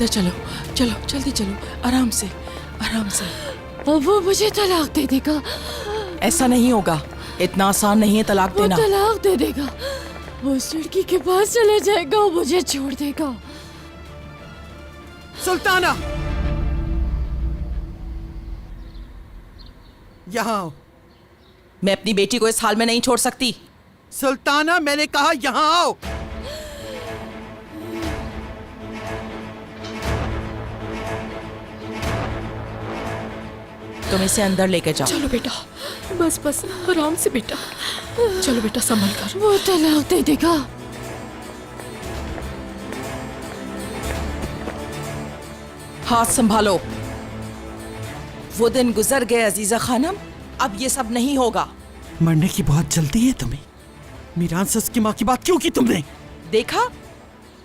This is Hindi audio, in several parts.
अंदर चलो, चलो जल्दी चलो, आराम से, आराम से। अब वो मुझे तलाक दे देगा। ऐसा नहीं होगा, इतना आसान नहीं है तलाक वो देना। तलाक दे देगा, वो उस लड़की के पास चले जाएगा और मुझे छोड़ देगा। सुल्ताना, यहाँ आओ। मैं अपनी बेटी को इस हाल में नहीं छोड़ सकती। सुल्ताना, मैंने कहा यहाँ आओ। तुम इसे अंदर लेके जाओ। चलो बेटा, बस बस आराम से बेटा, चलो बेटा संभल कर। वो तलाक दे देगा। हाथ संभालो। वो दिन गुजर गए अजीजा खानम, अब ये सब नहीं होगा। मरने की बहुत जल्दी है तुम्हें। मीरान से उसकी माँ की बात क्यों की तुमने? देखा,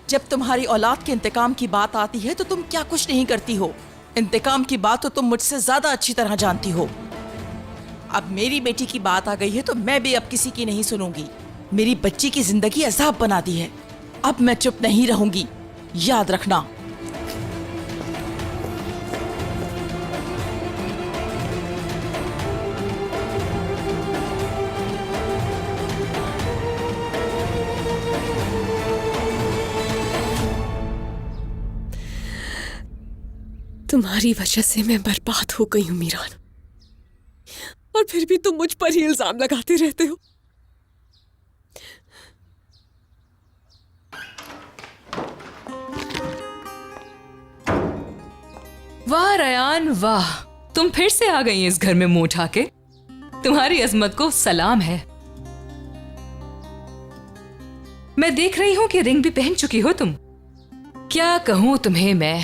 जब तुम्हारी औलाद के इंतकाम की बात आती है तो तुम क्या कुछ नहीं करती हो। इंतकाम की बात तो तुम मुझसे ज्यादा अच्छी तरह जानती हो। अब मेरी बेटी की बात आ गई है तो मैं भी अब किसी की नहीं सुनूंगी। मेरी बच्ची की जिंदगी अजाब बना दी है, अब मैं चुप नहीं रहूंगी, याद रखना। तुम्हारी वजह से मैं बर्बाद हो गई हूं मीरान, और फिर भी तुम मुझ पर ही इल्जाम लगाते रहते हो। वाह रयान वाह, तुम फिर से आ गई इस घर में मुंह उठा के। तुम्हारी अजमत को सलाम है। मैं देख रही हूं कि रिंग भी पहन चुकी हो तुम। क्या कहूं तुम्हें मैं,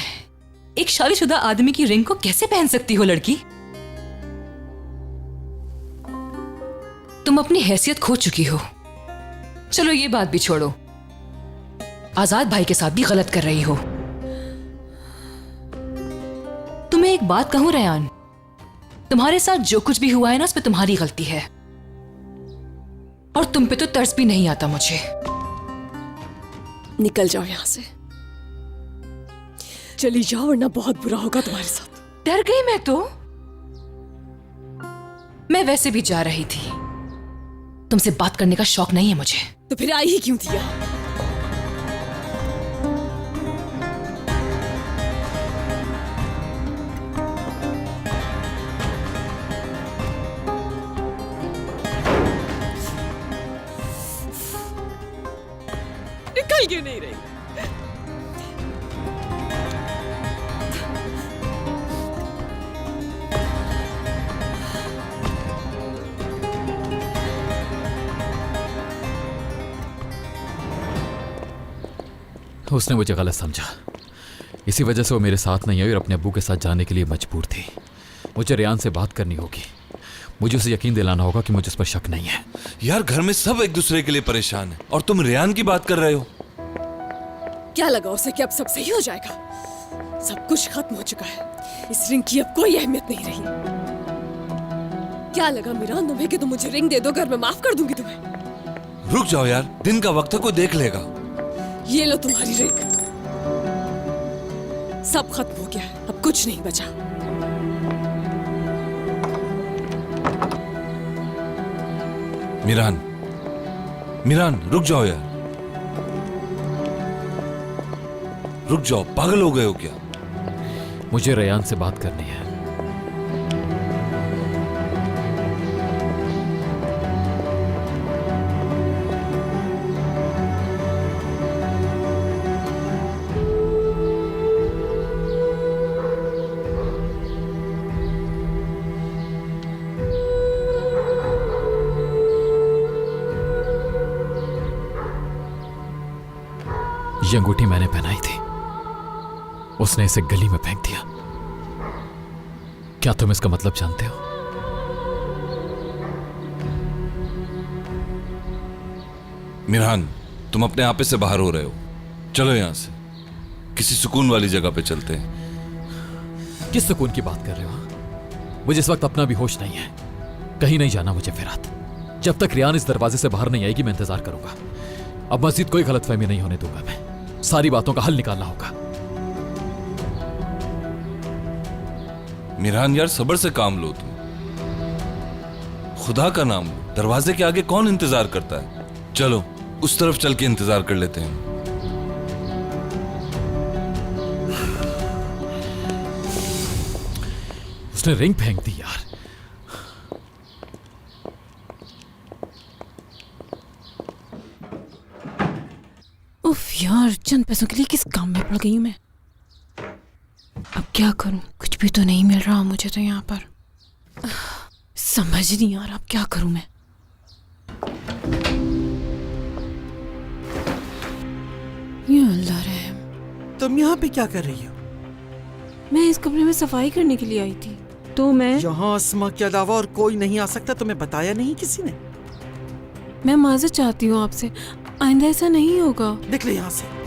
एक शादीशुदा आदमी की रिंग को कैसे पहन सकती हो लड़की? तुम अपनी हैसियत खो चुकी हो। चलो ये बात भी छोड़ो, आजाद भाई के साथ भी गलत कर रही हो। तुम्हें एक बात कहूं रयान, तुम्हारे साथ जो कुछ भी हुआ है ना, उस पे तुम्हारी गलती है, और तुम पे तो तरस भी नहीं आता मुझे। निकल जाओ यहां से, चली जाओ वरना बहुत बुरा होगा तुम्हारे साथ। डर गई मैं तो। मैं वैसे भी जा रही थी, तुमसे बात करने का शौक नहीं है मुझे। तो फिर आई ही क्यों थी यहाँ? निकल क्यों नहीं रही? उसने मुझे गलत समझा, इसी वजह से वो मेरे साथ नहीं आई और अपने अब्बू के साथ जाने के लिए मजबूर थी। मुझे रेयान से बात करनी होगी, मुझे उसे यकीन दिलाना होगा कि मुझे उस पर शक नहीं है। यार घर में सब एक दूसरे के लिए परेशान है और तुम रेयान की बात कर रहे हो। क्या लगा उसे कि अब सब सही हो जाएगा? सब कुछ खत्म हो चुका है, इस रिंग की अब कोई अहमियत नहीं रही। क्या लगा मीरान तुम्हें कि तुम मुझे रिंग दे दो, घर में माफ कर दूंगी तुम्हें? रुक जाओ यार, दिन का वक्त है, कोई देख लेगा। ये लो तुम्हारी रिंग, सब खत्म हो गया है, अब कुछ नहीं बचा। मीरान, मीरान रुक जाओ यार, रुक जाओ, पागल हो गए हो क्या? मुझे रेयान से बात करनी है। ये अंगूठी मैंने पहनाई थी, उसने इसे गली में फेंक दिया। क्या तुम इसका मतलब जानते हो? मीरान, तुम अपने आपे से बाहर हो रहे हो। चलो यहां से किसी सुकून वाली जगह पे चलते हैं। किस सुकून की बात कर रहे हो? मुझे इस वक्त अपना भी होश नहीं है, कहीं नहीं जाना मुझे फिरात। जब तक रेयान इस दरवाजे से बाहर नहीं आएगी मैं इंतजार करूंगा। अब मस्जिद कोई गलतफहमी नहीं होने दूंगा मैं, सारी बातों का हल निकालना होगा। मिरान यार, सब्र से काम लो तुम। खुदा का नाम लो, दरवाजे के आगे कौन इंतजार करता है? चलो उस तरफ चल के इंतजार कर लेते हैं। उसने रिंग फेंक दी यार। उफ यार, चंद पैसों के लिए किस काम में पड़ गई हूँ मैं। अब क्या करूं, कुछ भी तो नहीं मिल रहा मुझे तो यहाँ पर। समझ नहीं आ रहा अब क्या करूं मैं। या अल्लाह रहम। तुम यहाँ पे क्या कर रही हो? मैं इस कमरे में सफाई करने के लिए आई थी, तो मैं यहाँ अस्मा के अलावा और कोई नहीं आ सकता, तुम्हें बताया नहीं किसी ने? मैं माजरत चाहती हूँ आपसे, आइंदा ऐसा नहीं होगा। निकले यहाँ से।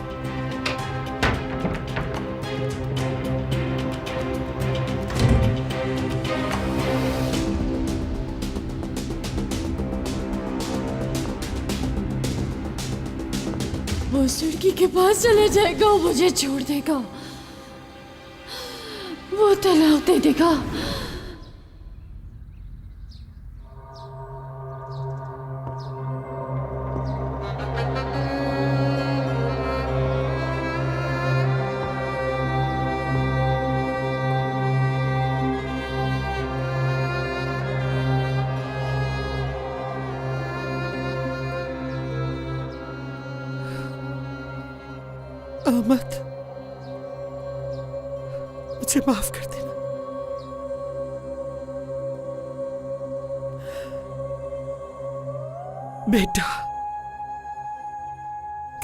वो उस लड़की के पास चले जाएगा, मुझे छोड़ देगा, वो तलाक दे देगा। अहमद, मुझे माफ कर देना। बेटा,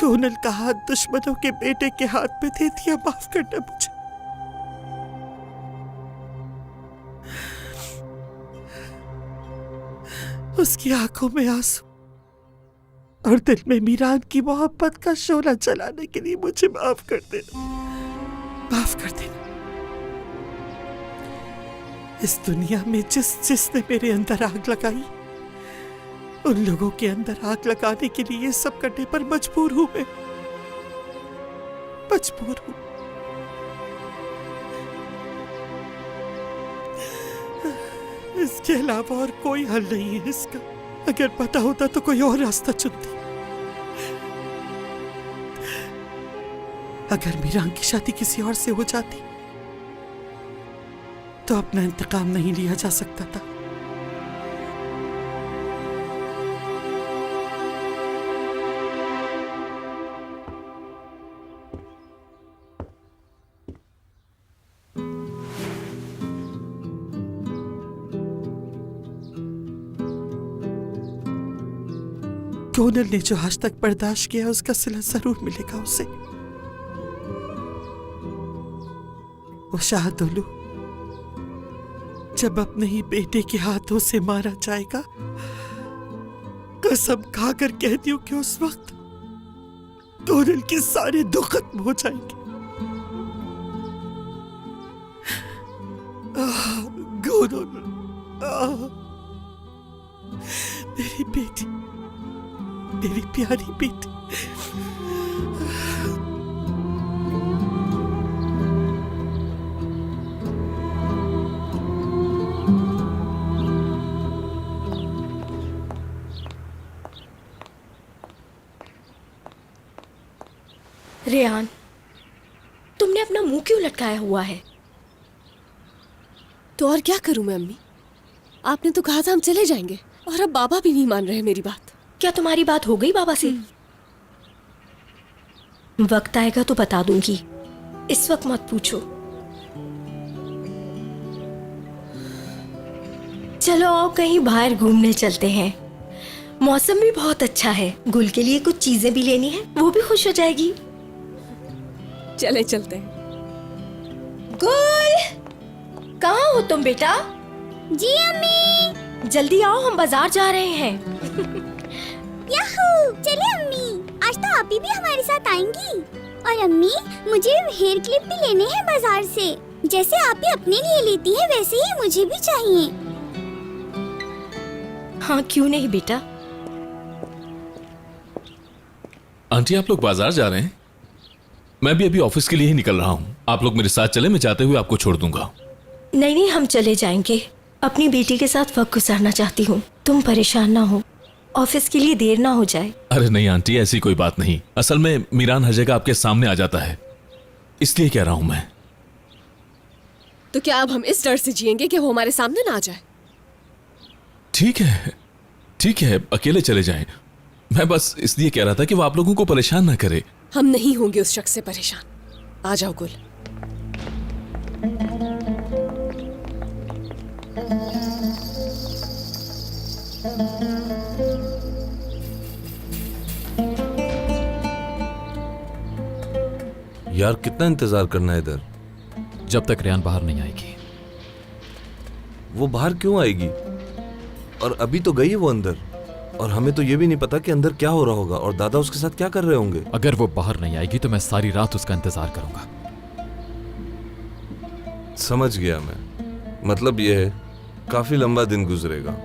कोनल का हाथ दुश्मनों के बेटे के हाथ में दे दिया, माफ करना मुझे। उसकी आंखों में आंसू और दिल में मीरान की मोहब्बत का शोला जलाने के लिए मुझे माफ कर देना, माफ कर देना। इस दुनिया में जिसने मेरे अंदर आग लगाई, उन लोगों के अंदर आग लगाने के लिए ये सब करने पर मजबूर हूं मैं, मजबूर हूं। इसके अलावा और कोई हल नहीं है इसका। अगर पता होता तो कोई और रास्ता चुनती। अगर मीरान की शादी किसी और से हो जाती तो अपना इंतकाम नहीं लिया जा सकता था। कोनल ने जो आज तक बर्दाश्त किया उसका सिला जरूर मिलेगा उसे। वो शाहदुल्लू जब अपने ही बेटे के हाथों से मारा जाएगा, कसम खाकर कहती हूँ कि उस वक्त कोनल के सारे दुख खत्म हो जाएंगे। कोनल, मेरी बेटी, मेरी प्यारी बेटी। रेहान, तुमने अपना मुंह क्यों लटकाया हुआ है? तो और क्या करूं मैं अम्मी? आपने तो कहा था हम चले जाएंगे, और अब बाबा भी नहीं मान रहे मेरी बात। क्या तुम्हारी बात हो गई बाबा से? वक्त आएगा तो बता दूंगी, इस वक्त मत पूछो। चलो आओ कहीं बाहर घूमने चलते हैं, मौसम भी बहुत अच्छा है। गुल के लिए कुछ चीजें भी लेनी है, वो भी खुश हो जाएगी। चले चलते हैं। गुल, कहाँ हो तुम बेटा? जी अम्मी। जल्दी आओ, हम बाजार जा रहे हैं। याहू, चले अम्मी, आज तो आप भी हमारे साथ आएंगी। और अम्मी, मुझे हेयर क्लिप भी लेने हैं बाजार से। जैसे आप भी अपने लिए लेती हैं, वैसे ही मुझे भी चाहिए। हाँ, क्यों नहीं बेटा। आंटी, आप लोग बाजार जा रहे हैं? मैं भी अभी ऑफिस के लिए ही निकल रहा हूँ। आप लोग मेरे साथ चले, मैं जाते हुए आपको छोड़ दूंगा। नहीं नहीं, हम चले जाएंगे। अपनी बेटी के साथ वक्त गुजारना चाहती हूँ। तुम परेशान ना हो, ऑफिस के लिए देर ना हो जाए। अरे नहीं आंटी, ऐसी कोई बात नहीं। असल में मीरान हर जगह आपके सामने आ जाता है, इसलिए कह रहा हूं मैं। तो क्या अब हम इस डर से जिएंगे कि वो हमारे सामने ना आ जाए? ठीक है, ठीक है, अकेले चले जाएं। मैं बस इसलिए कह रहा था कि वो आप लोगों को परेशान ना करे। हम नहीं होंगे उस शख्स से परेशान। आ जाओ गुल। यार कितना इंतजार करना है इधर? जब तक रेहान बाहर नहीं आएगी। वो बाहर क्यों आएगी? और अभी तो गई वो अंदर, और हमें तो ये भी नहीं पता कि अंदर क्या हो रहा होगा और दादा उसके साथ क्या कर रहे होंगे। अगर वो बाहर नहीं आएगी तो मैं सारी रात उसका इंतजार करूंगा। समझ गया मैं, मतलब ये है काफी लंबा दिन गुजरेगा।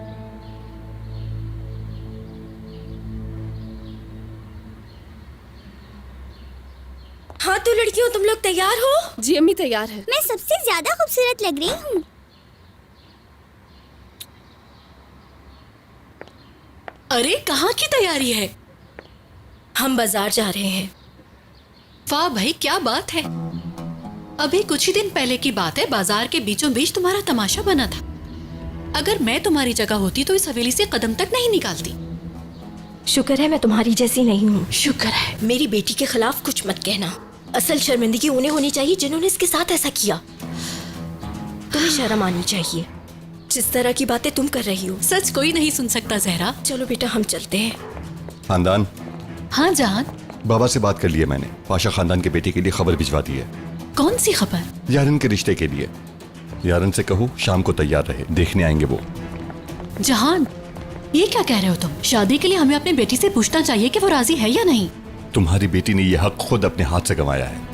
हाँ तो लड़कियों, तुम लोग तैयार हो? जी अम्मी तैयार है। मैं सबसे ज्यादा खूबसूरत लग रही हूँ। अरे कहाँ की तैयारी है? हम बाजार जा रहे हैं। वाह भाई, क्या बात है। अभी कुछ ही दिन पहले की बात है, बाजार के बीचों बीच तुम्हारा तमाशा बना था। अगर मैं तुम्हारी जगह होती तो इस हवेली से कदम तक नहीं निकालती। शुक्र है मैं तुम्हारी जैसी नहीं हूँ। शुक्र है। मेरी बेटी के खिलाफ कुछ मत कहना। असल शर्मिंदगी उन्हें होनी चाहिए जिन्होंने इसके साथ ऐसा किया। तुम्हें शर्म आनी चाहिए जिस तरह की बातें तुम कर रही हो। सच कोई नहीं सुन सकता जहरा। चलो बेटा, हम चलते हैं। खानदान, हाँ जान। बाबा से बात कर लिए मैंने। पाशा खानदान के बेटे के लिए खबर भिजवा दी है। कौन सी खबर? यारन के रिश्ते के लिए। यारन से कहो शाम को तैयार रहे, देखने आएंगे वो। जहान, ये क्या कह रहे हो तुम? शादी के लिए हमें अपनी बेटी से पूछना चाहिए कि वो राजी है या नहीं। तुम्हारी बेटी ने यह हक खुद अपने हाथ से गंवाया है।